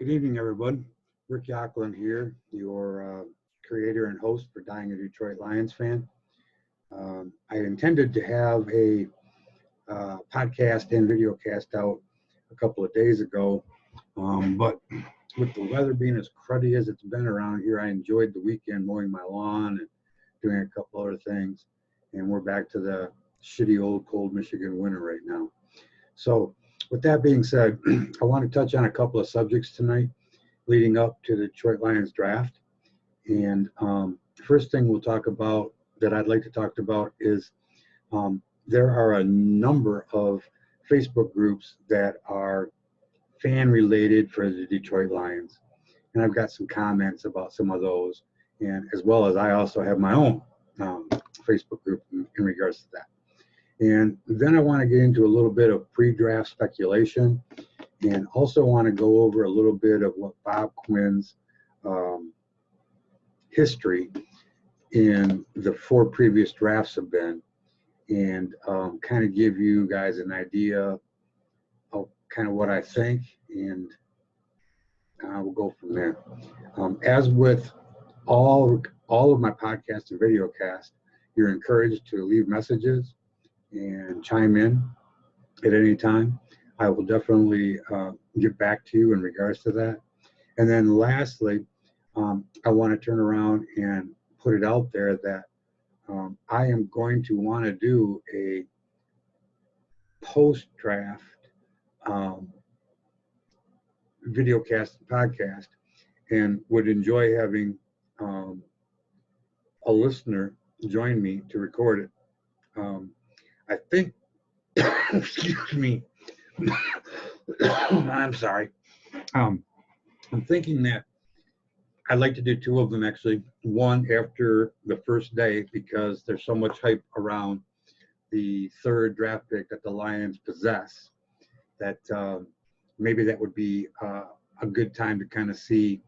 Good evening, everyone. Rick Yaklin here, your creator and host for Dying a Detroit Lions Fan. I intended to have a podcast and video cast out a couple of days ago, but with the weather being as cruddy as it's been around here, I enjoyed the weekend mowing my lawn and doing a couple other things, and we're back to the shitty old cold Michigan winter right now. So with that being said, I want to touch on a couple of subjects tonight leading up to the Detroit Lions draft. And first thing we'll talk about that I'd like to talk about is there are a number of Facebook groups that are fan related for the Detroit Lions. And I've got some comments about some of those. And as well as I also have my own Facebook group in regards to that. And then I want to get into a little bit of pre-draft speculation and also want to go over a little bit of what Bob Quinn's history in the 4 previous drafts have been, and kind of give you guys an idea of kind of what I think, and we'll go from there. As with all of my podcasts and video casts, you're encouraged to leave messages and chime in at any time. I will definitely get back to you in regards to that. And then lastly, I want to turn around and put it out there that I am going to want to do a post-draft video cast and podcast, and would enjoy having a listener join me to record it. I think, excuse me, I'm sorry. I'm thinking that I'd like to do 2 of them actually. One after the first day, because there's so much hype around the 3rd draft pick that the Lions possess, that maybe that would be a good time to kind of see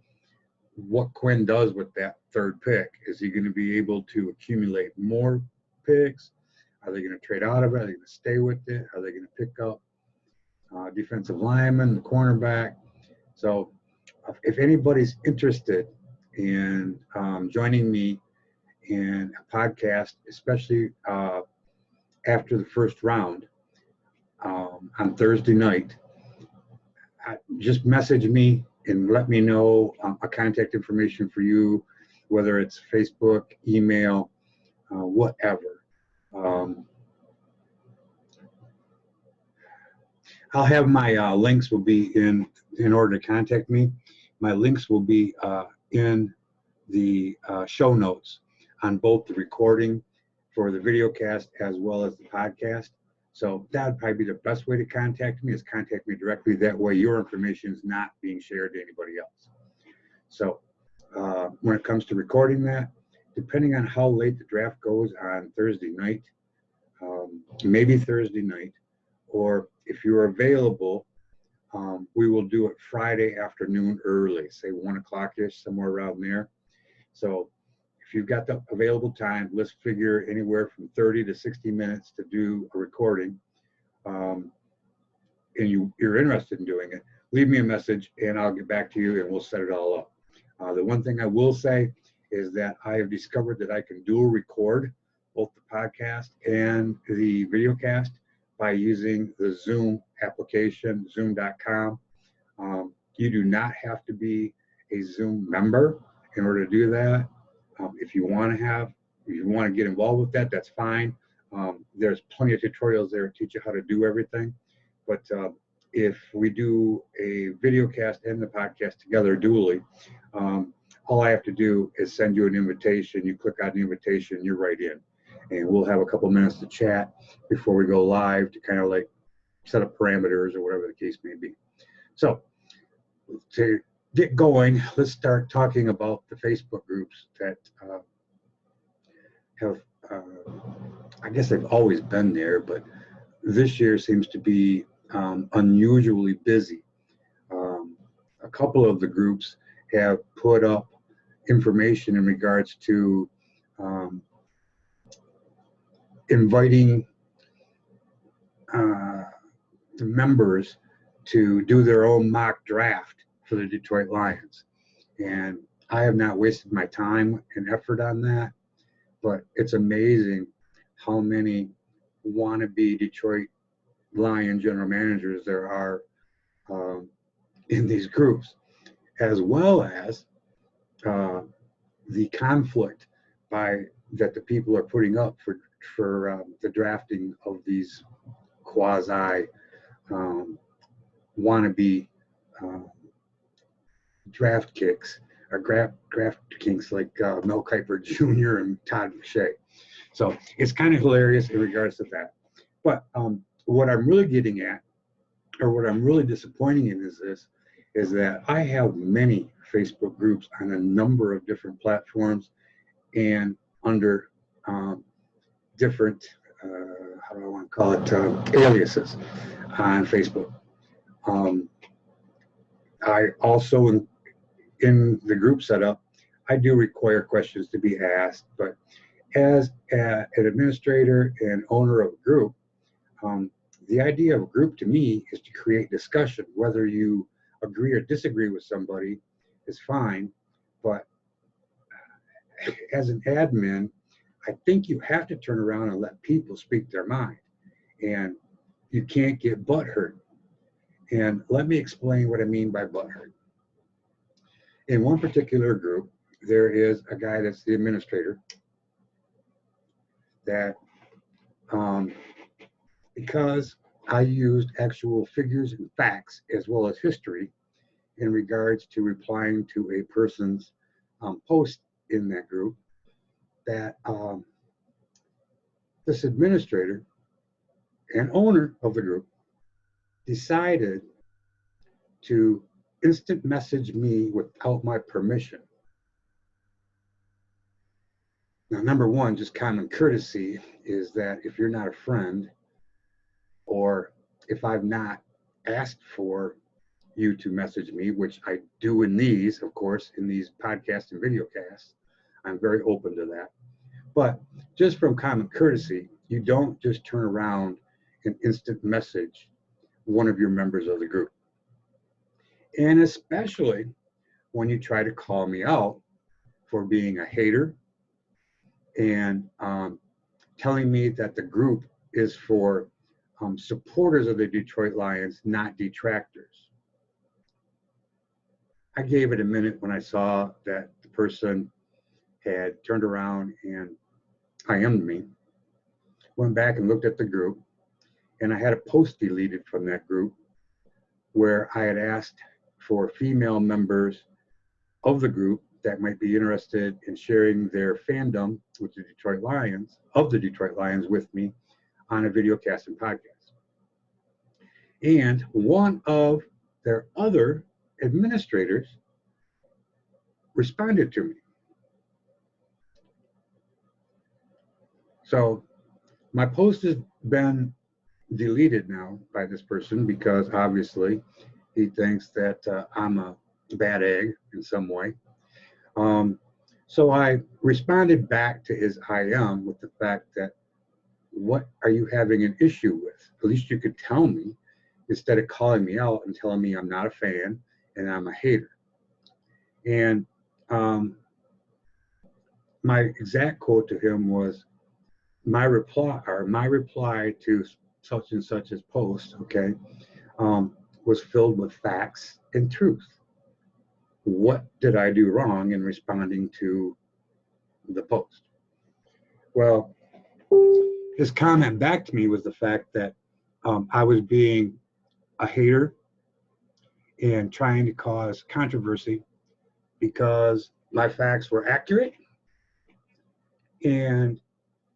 what Quinn does with that 3rd pick. Is he going to be able to accumulate more picks? Are they going to trade out of it? Are they going to stay with it? Are they going to pick up defensive lineman, the cornerback? So if anybody's interested in joining me in a podcast, especially after the 1st round on Thursday night, just message me and let me know a contact information for you, whether it's Facebook, email, whatever. I'll have my links will be in order to contact me. My links will be in the show notes on both the recording for the video cast as well as the podcast. So that would probably be the best way to contact me, is contact me directly. That way your information is not being shared to anybody else. So when it comes to recording that, depending on how late the draft goes on Thursday night, maybe Thursday night, or if you're available, we will do it Friday afternoon early, say 1 o'clock-ish, somewhere around there. So if you've got the available time, let's figure anywhere from 30 to 60 minutes to do a recording, and you're interested in doing it, leave me a message and I'll get back to you and we'll set it all up. The one thing I will say is that I have discovered that I can dual record both the podcast and the video cast by using the Zoom application, zoom.com. You do not have to be a Zoom member in order to do that. If you want to get involved with that, that's fine. There's plenty of tutorials there to teach you how to do everything. But if we do a video cast and the podcast together dually, all I have to do is send you an invitation. You click on the invitation, you're right in. And we'll have a couple minutes to chat before we go live to kind of like set up parameters or whatever the case may be. So to get going, let's start talking about the Facebook groups that have, I guess they've always been there, but this year seems to be unusually busy. A couple of the groups have put up information in regards to inviting members to do their own mock draft for the Detroit Lions. And I have not wasted my time and effort on that, but it's amazing how many wannabe Detroit Lion general managers there are in these groups, as well as the conflict that the people are putting up for the drafting of these quasi wannabe draft kicks or draft kings like Mel Kiper Jr. and Todd McShay. So it's kind of hilarious in regards to that. But what I'm really getting at, or what I'm really disappointing in, is that I have many Facebook groups on a number of different platforms and under different, how do I want to call it, aliases on Facebook. I also, in the group setup, I do require questions to be asked, but as an administrator and owner of a group, the idea of a group to me is to create discussion. Whether you agree or disagree with somebody is fine, but as an admin, I think you have to turn around and let people speak their mind, and you can't get butthurt. And let me explain what I mean by butthurt. In one particular group, there is a guy that's the administrator that, because I used actual figures and facts as well as history in regards to replying to a person's post in that group, that this administrator and owner of the group decided to instant message me without my permission. Now, number one, just common courtesy is that if you're not a friend, or if I've not asked for you to message me, which I do in these, of course, in these podcasts and videocasts, I'm very open to that. But just from common courtesy, you don't just turn around and instant message one of your members of the group. And especially when you try to call me out for being a hater and telling me that the group is for supporters of the Detroit Lions, not detractors. I gave it a minute when I saw that the person had turned around and IM'd me, went back and looked at the group, and I had a post deleted from that group where I had asked for female members of the group that might be interested in sharing their fandom with the Detroit Lions, with me on a videocast and podcast. And one of their other administrators responded to me. So my post has been deleted now by this person because obviously he thinks that I'm a bad egg in some way. So I responded back to his IM with the fact that, what are you having an issue with? At least you could tell me, instead of calling me out and telling me I'm not a fan and I'm a hater. And my exact quote to him was, my reply to such and such's post, okay, was filled with facts and truth. What did I do wrong in responding to the post? Well, his comment back to me was the fact that I was being a hater and trying to cause controversy because my facts were accurate and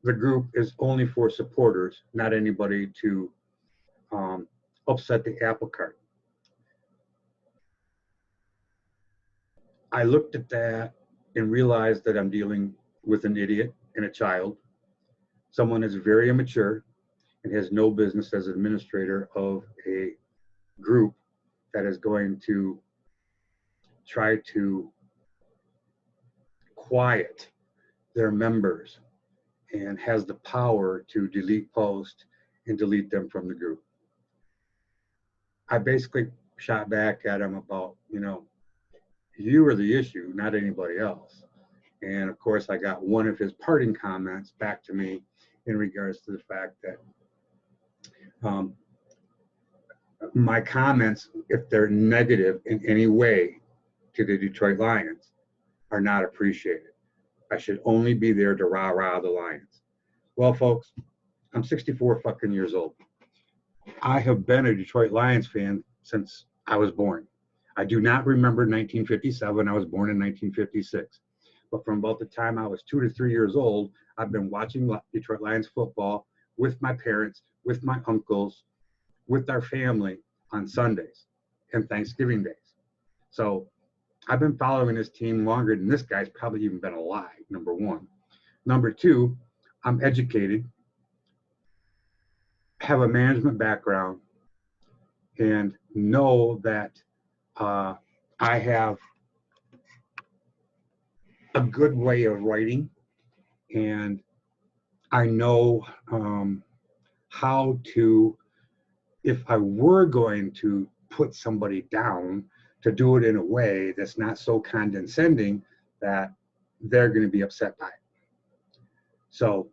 the group is only for supporters, not anybody to upset the apple cart. I looked at that and realized that I'm dealing with an idiot and a child, someone that's very immature and has no business as administrator of a group that is going to try to quiet their members and has the power to delete posts and delete them from the group. I basically shot back at him about, you know, you are the issue, not anybody else. And of course, I got one of his parting comments back to me in regards to the fact that my comments, if they're negative in any way to the Detroit Lions, are not appreciated. I should only be there to rah-rah the Lions. Well, folks, I'm 64 fucking years old. I have been a Detroit Lions fan since I was born. I do not remember 1957. I was born in 1956. But from about the time I was 2 to 3 years old, I've been watching Detroit Lions football with my parents, with my uncles, with our family on Sundays and Thanksgiving days. So I've been following this team longer than this guy's probably even been alive, number one. Number two, I'm educated, have a management background, and know that I have a good way of writing, and I know how to, if I were going to put somebody down, to do it in a way that's not so condescending that they're going to be upset by it. So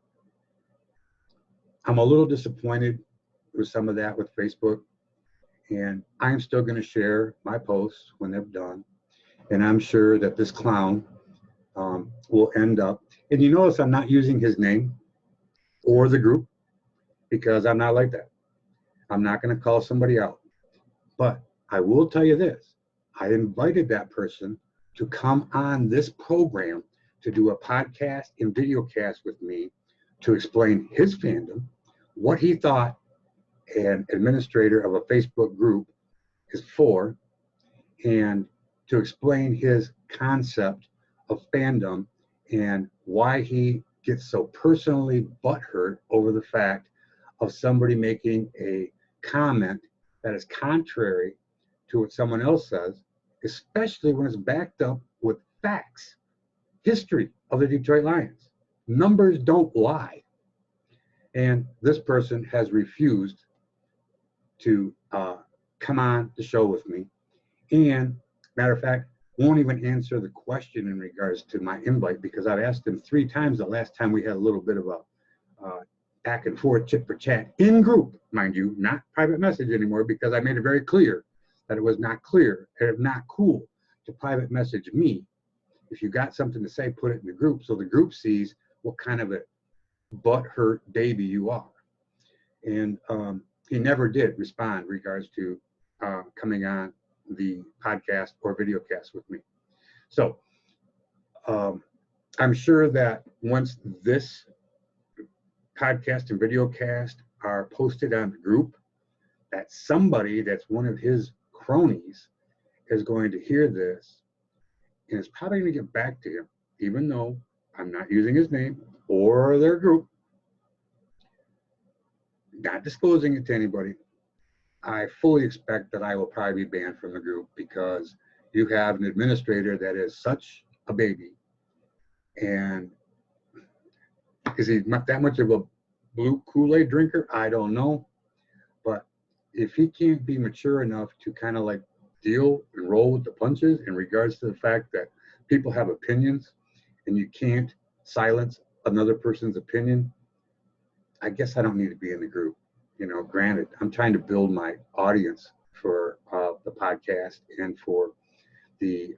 I'm a little disappointed with some of that with Facebook, and I'm still going to share my posts when they're done. And I'm sure that this clown will end up, and you notice I'm not using his name or the group because I'm not like that. I'm not going to call somebody out. But I will tell you this. I invited that person to come on this program to do a podcast and videocast with me to explain his fandom, what he thought an administrator of a Facebook group is for, and to explain his concept of fandom and why he gets so personally butthurt over the fact of somebody making a comment that is contrary to what someone else says, especially when it's backed up with facts, history of the Detroit Lions. Numbers don't lie. And this person has refused to come on the show with me. And matter of fact, won't even answer the question in regards to my invite, because I've asked him 3 times the last time we had a little bit of a back and forth chit for chat in group, mind you, not private message anymore, because I made it very clear that it was not clear and not cool to private message me. If you got something to say, put it in the group so the group sees what kind of a butthurt baby you are. And he never did respond in regards to coming on the podcast or videocast with me. So I'm sure that once this podcast and videocast are posted on the group, that somebody that's one of his cronies is going to hear this and is probably going to get back to him, even though I'm not using his name or their group, not disclosing it to anybody. I fully expect that I will probably be banned from the group because you have an administrator that is such a baby. And is he that much of a blue Kool-Aid drinker? I don't know. But if he can't be mature enough to kind of like deal and roll with the punches in regards to the fact that people have opinions and you can't silence another person's opinion, I guess I don't need to be in the group. You know, granted, I'm trying to build my audience for the podcast and for the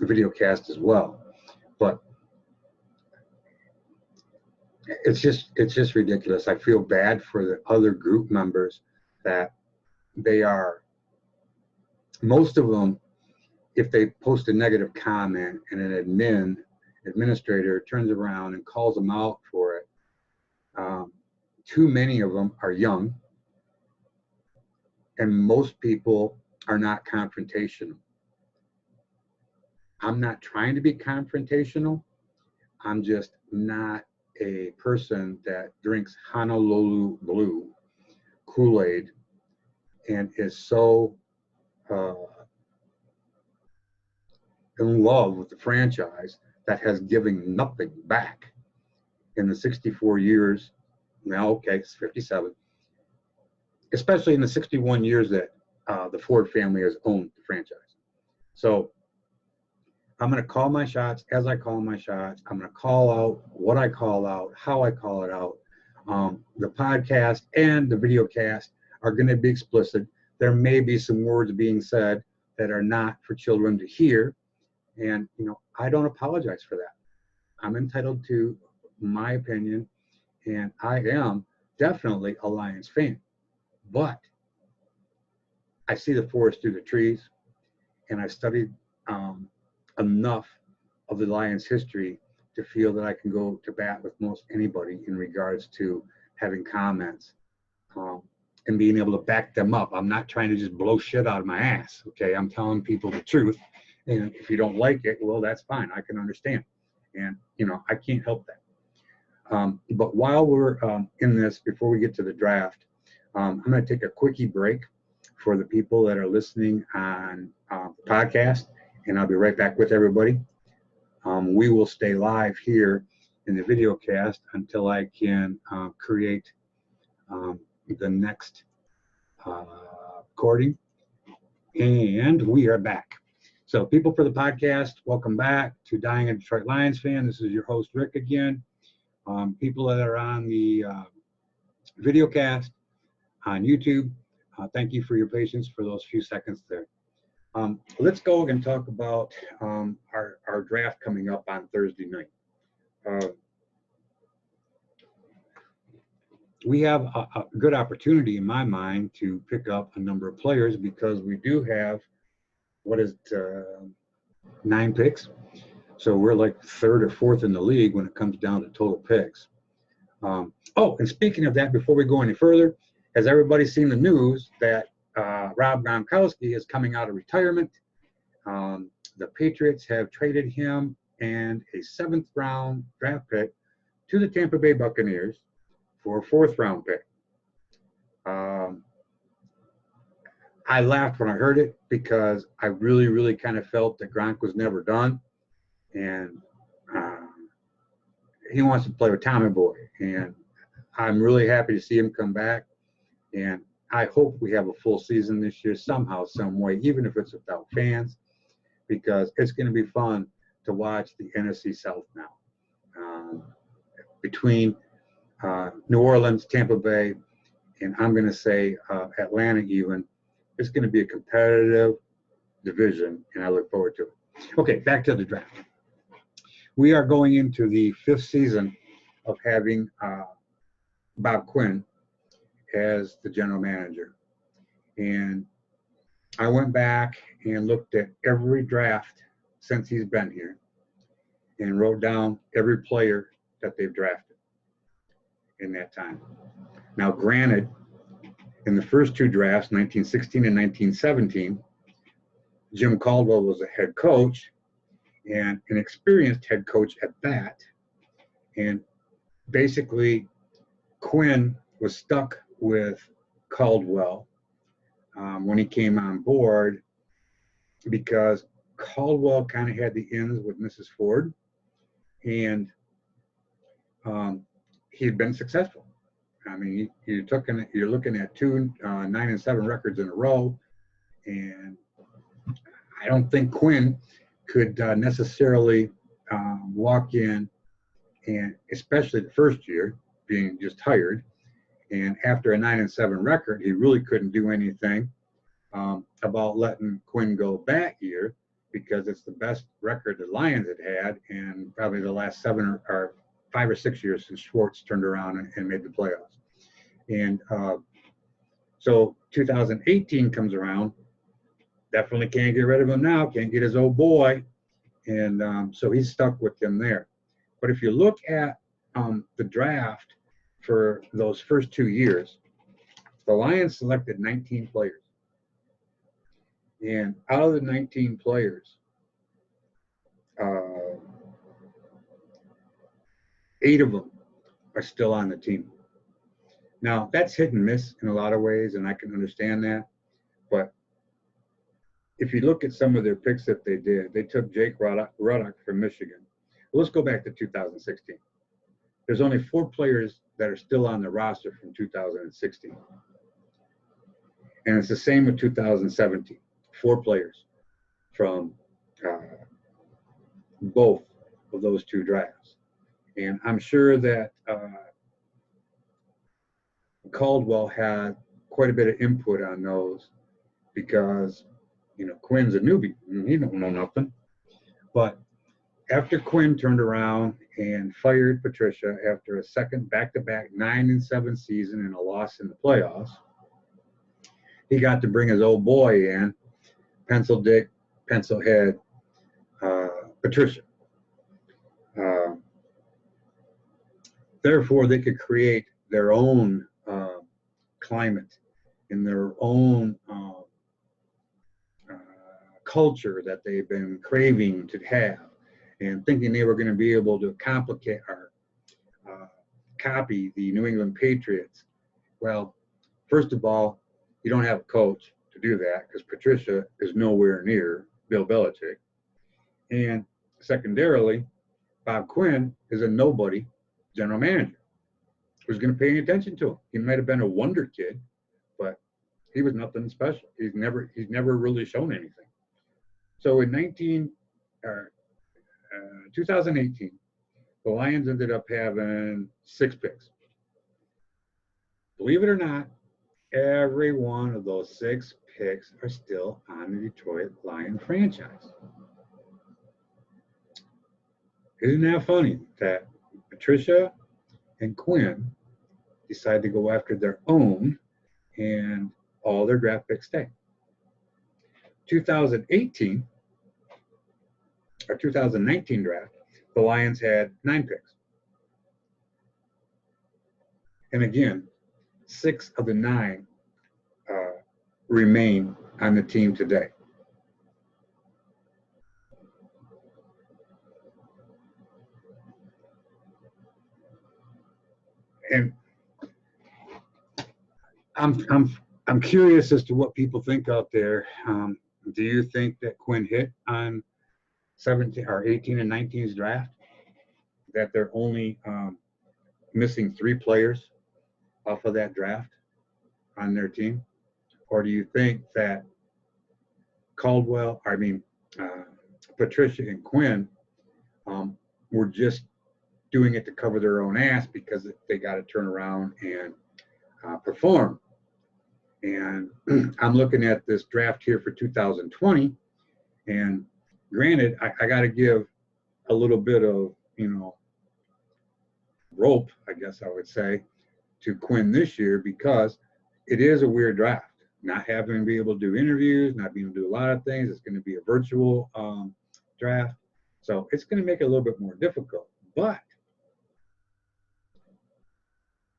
videocast as well. But it's just ridiculous. I feel bad for the other group members that they are, most of them, if they post a negative comment and an administrator turns around and calls them out for it, too many of them are young, and most people are not confrontational. I'm not trying to be confrontational. I'm just not a person that drinks Honolulu Blue Kool-Aid and is so in love with the franchise that has given nothing back in the 64 years. Now, okay, it's 57. Especially in the 61 years that the Ford family has owned the franchise. So I'm going to call my shots as I call my shots. I'm going to call out what I call out, how I call it out. The podcast and the video cast are going to be explicit. There may be some words being said that are not for children to hear. And, you know, I don't apologize for that. I'm entitled to my opinion, and I am definitely a Lions fan. But I see the forest through the trees, and I've studied enough of the Lions' history to feel that I can go to bat with most anybody in regards to having comments and being able to back them up. I'm not trying to just blow shit out of my ass, okay? I'm telling people the truth, and if you don't like it, well, that's fine. I can understand, and, you know, I can't help that. But while we're in this, before we get to the draft, I'm going to take a quickie break for the people that are listening on the podcast, and I'll be right back with everybody. We will stay live here in the video cast until I can create the next recording, and we are back. So people for the podcast, welcome back to Dying a Detroit Lions Fan. This is your host, Rick, again. People that are on the video cast on YouTube, thank you for your patience for those few seconds there. Let's go and talk about our draft coming up on Thursday night. We have a good opportunity in my mind to pick up a number of players because we do have, 9 picks. So we're like 3rd or 4th in the league when it comes down to total picks. Oh, and speaking of that, before we go any further, has everybody seen the news that Rob Gronkowski is coming out of retirement? The Patriots have traded him and a 7th round draft pick to the Tampa Bay Buccaneers for a 4th round pick. I laughed when I heard it because I really, really kind of felt that Gronk was never done. And he wants to play with Tommy Boy. And I'm really happy to see him come back. And I hope we have a full season this year somehow, some way, even if it's without fans, because it's going to be fun to watch the NFC South now. Between New Orleans, Tampa Bay, and I'm going to say Atlanta even, it's going to be a competitive division, and I look forward to it. Okay, back to the draft. We are going into the 5th season of having Bob Quinn as the general manager. And I went back and looked at every draft since he's been here and wrote down every player that they've drafted in that time. Now, granted, in the first 2 drafts, 1916 and 1917, Jim Caldwell was a head coach, and an experienced head coach at that. And basically, Quinn was stuck with Caldwell when he came on board because Caldwell kind of had the ins with Mrs. Ford, and he had been successful. I mean, you're looking at 2 9-7 records in a row, and I don't think Quinn could necessarily walk in, and especially the first year, being just hired, and after a 9-7 record, he really couldn't do anything about letting Quinn go that year because it's the best record the Lions had in probably the last 7 or 5 or 6 years since Schwartz turned around and made the playoffs. And so 2018 comes around. Definitely can't get rid of him now. Can't get his old boy. And so he's stuck with him there. But if you look at the draft for those first 2 years, the Lions selected 19 players. And out of the 19 players, 8 of them are still on the team. Now, that's hit and miss in a lot of ways, and I can understand that. But if you look at some of their picks that they did, they took Jake Ruddock from Michigan. Well, let's go back to 2016. There's only 4 players that are still on the roster from 2016. And it's the same with 2017. 4 players from both of those 2 drafts. And I'm sure that Caldwell had quite a bit of input on those because, you know, Quinn's a newbie. He don't know nothing. But after Quinn turned around and fired Patricia after a second back-to-back 9-7 season and a loss in the playoffs, he got to bring his old boy in, Pencil Dick, Pencil Head, Patricia. Therefore, they could create their own climate in their own culture that they've been craving to have and thinking they were going to be able to complicate or copy the New England Patriots. Well, first of all, you don't have a coach to do that because Patricia is nowhere near Bill Belichick. And secondarily, Bob Quinn is a nobody general manager who's going to pay any attention to him. He might have been a wonder kid, but he was nothing special. He's never really shown anything. So in 2018, the Lions ended up having 6 picks. Believe it or not, every one of those 6 picks are still on the Detroit Lion franchise. Isn't that funny that Patricia and Quinn decide to go after their own and all their draft picks stay? 2018 or 2019 draft, the Lions had 9 picks. And again, 6 of the 9 remain on the team today. And I'm curious as to what people think out there. Do you think that Quinn hit on 17 or 18 and 19's draft? That they're only missing 3 players off of that draft on their team? Or do you think that Patricia and Quinn were just doing it to cover their own ass because they got to turn around and perform? And I'm looking at this draft here for 2020, and granted, I got to give a little bit of, rope, I guess I would say, to Quinn this year because it is a weird draft. Not having to be able to do interviews, not being able to do a lot of things. It's going to be a virtual draft. So it's going to make it a little bit more difficult. But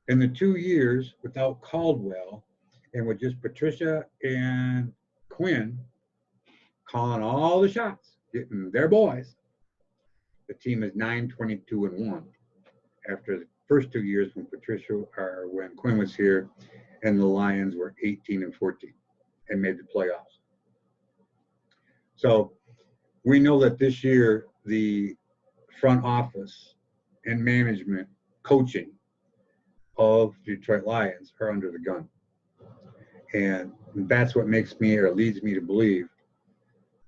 in the 2 years without Caldwell and with just Patricia and Quinn calling all the shots, getting their boys, the team is 9-22-1 after the first 2 years when Quinn was here and the Lions were 18-14 and made the playoffs. So we know that this year the front office and management coaching of the Detroit Lions are under the gun. And that's what makes me or leads me to believe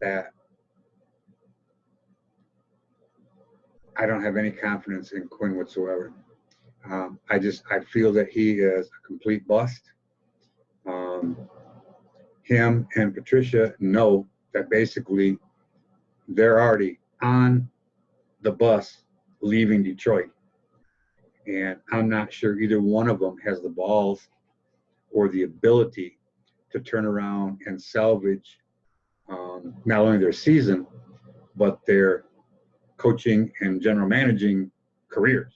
that I don't have any confidence in Quinn whatsoever. I feel that he is a complete bust. Him and Patricia know that basically they're already on the bus leaving Detroit. And I'm not sure either one of them has the balls or the ability to turn around and salvage not only their season, but their coaching and general managing careers,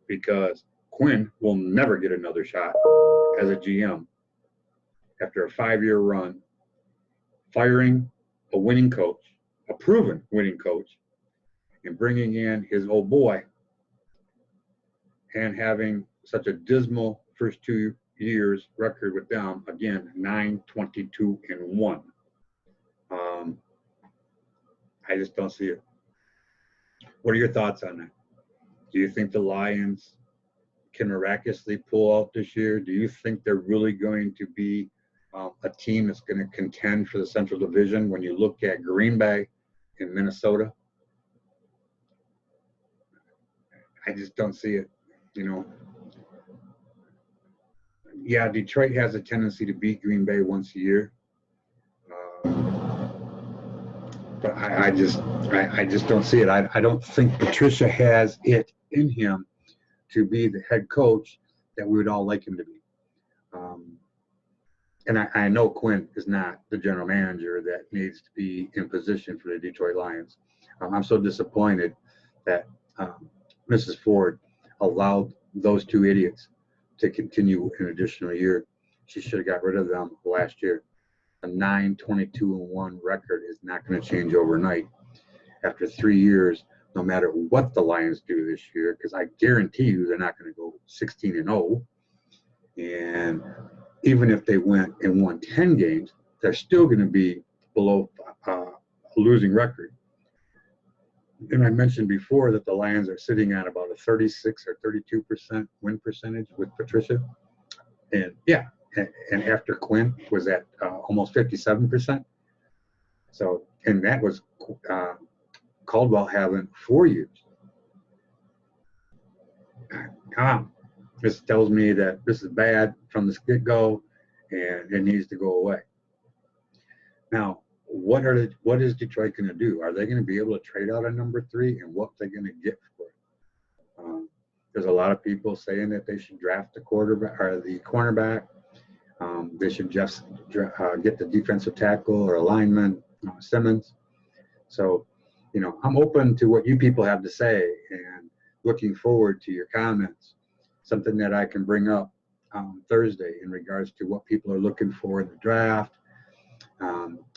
because Quinn will never get another shot as a GM after a 5-year run, firing a winning coach, a proven winning coach, and bringing in his old boy and having such a dismal first 2 years record with them. Again, 9-22-1. I just don't see it. What are your thoughts on that? Do you think the Lions can miraculously pull out this year? Do you think they're really going to be a team that's going to contend for the Central Division. When you look at Green Bay in Minnesota, I just don't see it, you know. Yeah, Detroit has a tendency to beat Green Bay once a year. But I just don't see it. I don't think Patricia has it in him to be the head coach that we would all like him to be. And I know Quinn is not the general manager that needs to be in position for the Detroit Lions. I'm so disappointed that Mrs. Ford allowed those two idiots to continue an additional year. She should have got rid of them last year. A 9-22-1 record is not going to change overnight. After 3 years, no matter what the Lions do this year, because I guarantee you they're not going to go 16-0. And even if they went and won 10 games, they're still going to be below a losing record. And I mentioned before that the Lions are sitting at about a 36 or 32% win percentage with Patricia. And yeah, and after Quinn was at almost 57%. So, and that was Caldwell having 4 years. This tells me that this is bad from the get-go and it needs to go away. Now, what is Detroit going to do? Are they going to be able to trade out a number 3, and what they're going to get for it? There's a lot of people saying that they should draft the quarterback or the cornerback. They should just get the defensive tackle or lineman, Simmons. So, you know, I'm open to what you people have to say and looking forward to your comments. Something that I can bring up Thursday in regards to what people are looking for in the draft.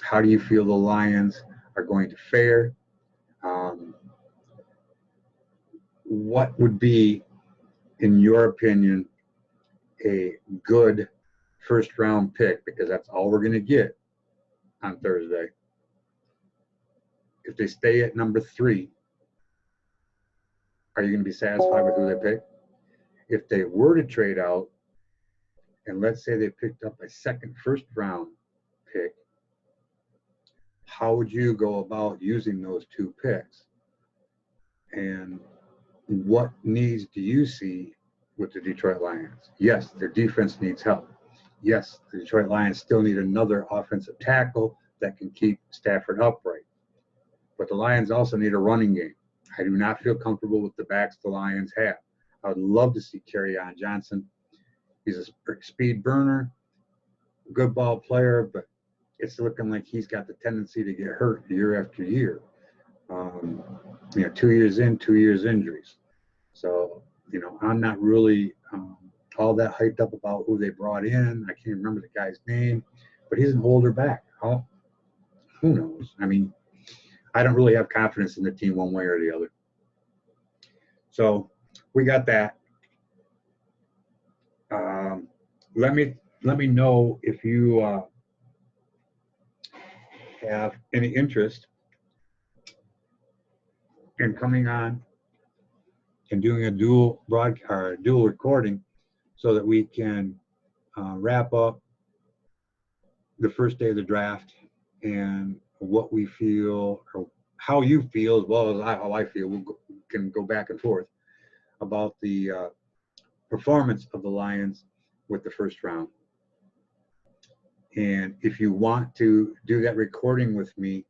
How do you feel the Lions are going to fare? What would be, in your opinion, a good first-round pick? Because that's all we're going to get on Thursday. If they stay at number 3, are you going to be satisfied with who they pick? If they were to trade out, and let's say they picked up a second first-round pick, how would you go about using those 2 picks? And what needs do you see with the Detroit Lions? Yes, their defense needs help. Yes, the Detroit Lions still need another offensive tackle that can keep Stafford upright. But the Lions also need a running game. I do not feel comfortable with the backs the Lions have. I would love to see Kerryon Johnson. He's a speed burner, good ball player, but it's looking like he's got the tendency to get hurt year after year. 2 years in, 2 years injuries. So, you know, I'm not really all that hyped up about who they brought in. I can't remember the guy's name, but he's an older back. Oh, who knows? I mean, I don't really have confidence in the team one way or the other. So we got that. Let me know if you have any interest in coming on and doing a dual broadcast or dual recording, so that we can wrap up the first day of the draft and what we feel, or how you feel, as well as how I feel. We can go back and forth about the performance of the Lions with the first round. And if you want to do that recording with me,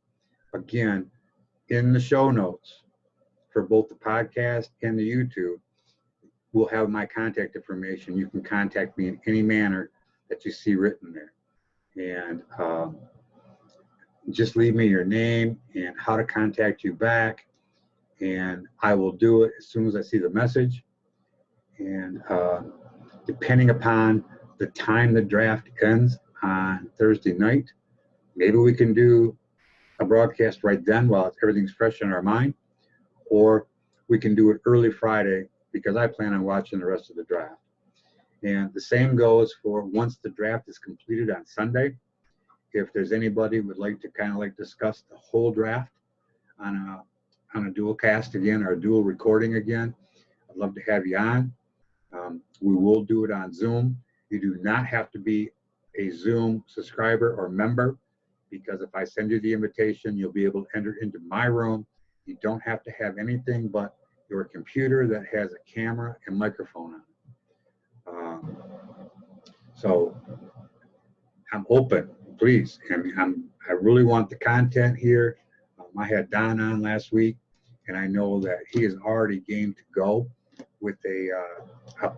again, in the show notes for both the podcast and the YouTube, we'll have my contact information. You can contact me in any manner that you see written there. And just leave me your name and how to contact you back, and I will do it as soon as I see the message. And depending upon the time the draft ends on Thursday night, maybe we can do a broadcast right then while everything's fresh in our mind, or we can do it early Friday, because I plan on watching the rest of the draft. And the same goes for once the draft is completed on Sunday. If there's anybody who would like to kind of like discuss the whole draft on a dual cast again, or a dual recording again, I'd love to have you on. We will do it on Zoom. You do not have to be a Zoom subscriber or member, because if I send you the invitation, you'll be able to enter into my room. You don't have to have anything but your computer that has a camera and microphone on it. So I'm open, please. I really want the content here. I had Don on last week, and I know that he is already game to go with a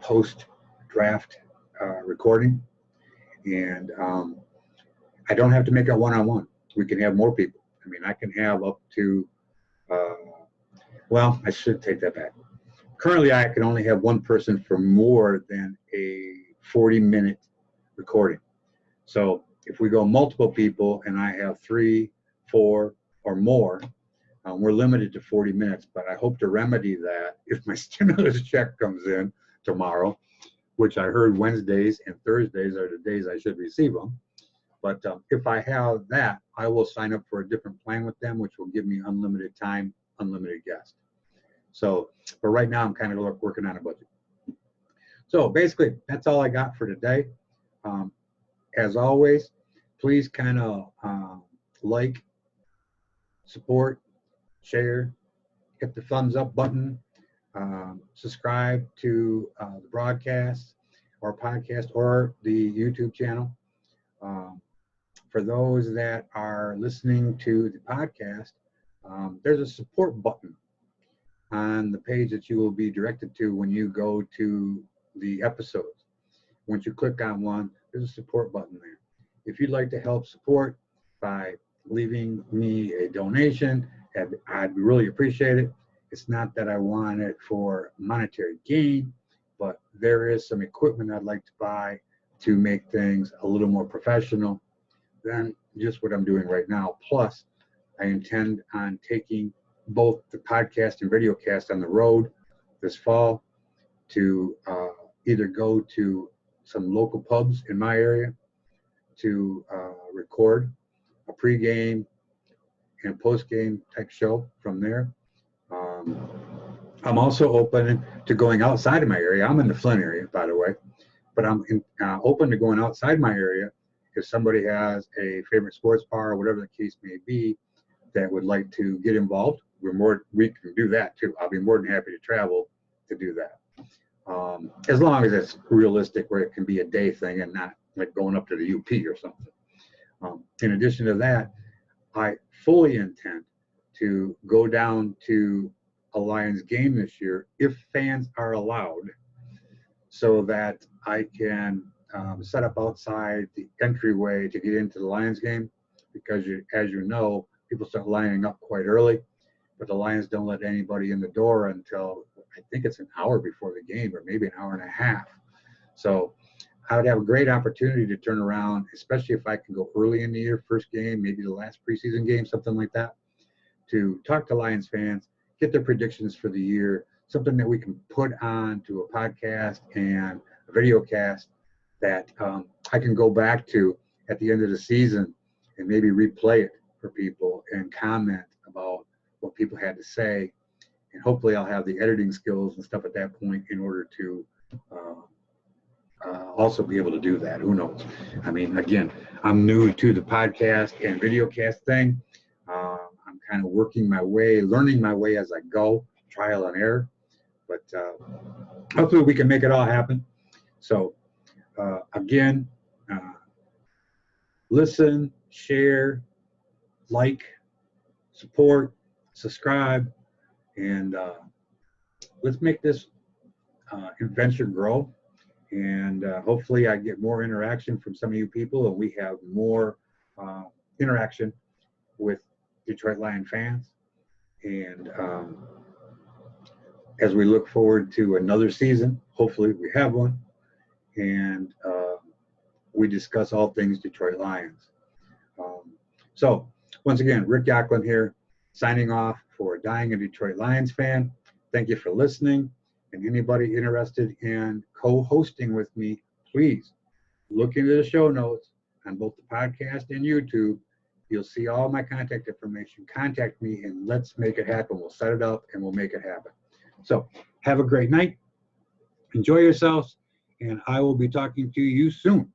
post-draft recording. And I don't have to make it one-on-one. We can have more people. I mean, I can have up to, well, I should take that back. Currently, I can only have one person for more than a 40-minute recording. So if we go multiple people and I have 3, 4, or more, we're limited to 40 minutes, but I hope to remedy that if my stimulus check comes in tomorrow, which I heard Wednesdays and Thursdays are the days I should receive them. But if I have that, I will sign up for a different plan with them, which will give me unlimited time, unlimited guests. So, but right now I'm kind of working on a budget. So basically, that's all I got for today. As always, please kind of like, support, share, hit the thumbs up button, subscribe to the broadcast or podcast or the YouTube channel. For those that are listening to the podcast, there's a support button on the page that you will be directed to when you go to the episodes. Once you click on one, there's a support button there. If you'd like to help support by leaving me a donation, I'd really appreciate it. It's not that I want it for monetary gain, but there is some equipment I'd like to buy to make things a little more professional than just what I'm doing right now. Plus, I intend on taking both the podcast and VideoCast on the road this fall to either go to some local pubs in my area to record a pregame and post-game type show from there. I'm also open to going outside of my area. I'm in the Flint area, by the way, but I'm open to going outside my area if somebody has a favorite sports bar or whatever the case may be that would like to get involved. We can do that too. I'll be more than happy to travel to do that. As long as it's realistic where it can be a day thing and not like going up to the UP or something. In addition to that, I fully intend to go down to a Lions game this year if fans are allowed, so that I can set up outside the entryway to get into the Lions game, because as you know, people start lining up quite early, but the Lions don't let anybody in the door until I think it's an hour before the game, or maybe an hour and a half. So I would have a great opportunity to turn around, especially if I can go early in the year, first game, maybe the last preseason game, something like that, to talk to Lions fans, get their predictions for the year, something that we can put on to a podcast and a video cast that I can go back to at the end of the season and maybe replay it for people and comment about what people had to say. And hopefully I'll have the editing skills and stuff at that point in order to also be able to do that. Who knows? I mean, again, I'm new to the podcast and videocast thing. I'm kind of working my way, learning my way as I go, trial and error. But hopefully we can make it all happen. So again, listen, share, like, support, subscribe, and let's make this adventure grow. And hopefully I get more interaction from some of you people, and we have more interaction with Detroit Lion fans. And as we look forward to another season, hopefully we have one, and we discuss all things Detroit Lions. So once again, Rick Yaklin here, signing off for Dying a Detroit Lions Fan. Thank you for listening. And anybody interested in co-hosting with me, please look into the show notes on both the podcast and YouTube. You'll see all my contact information. Contact me and let's make it happen. We'll set it up and we'll make it happen. So have a great night. Enjoy yourselves, and I will be talking to you soon.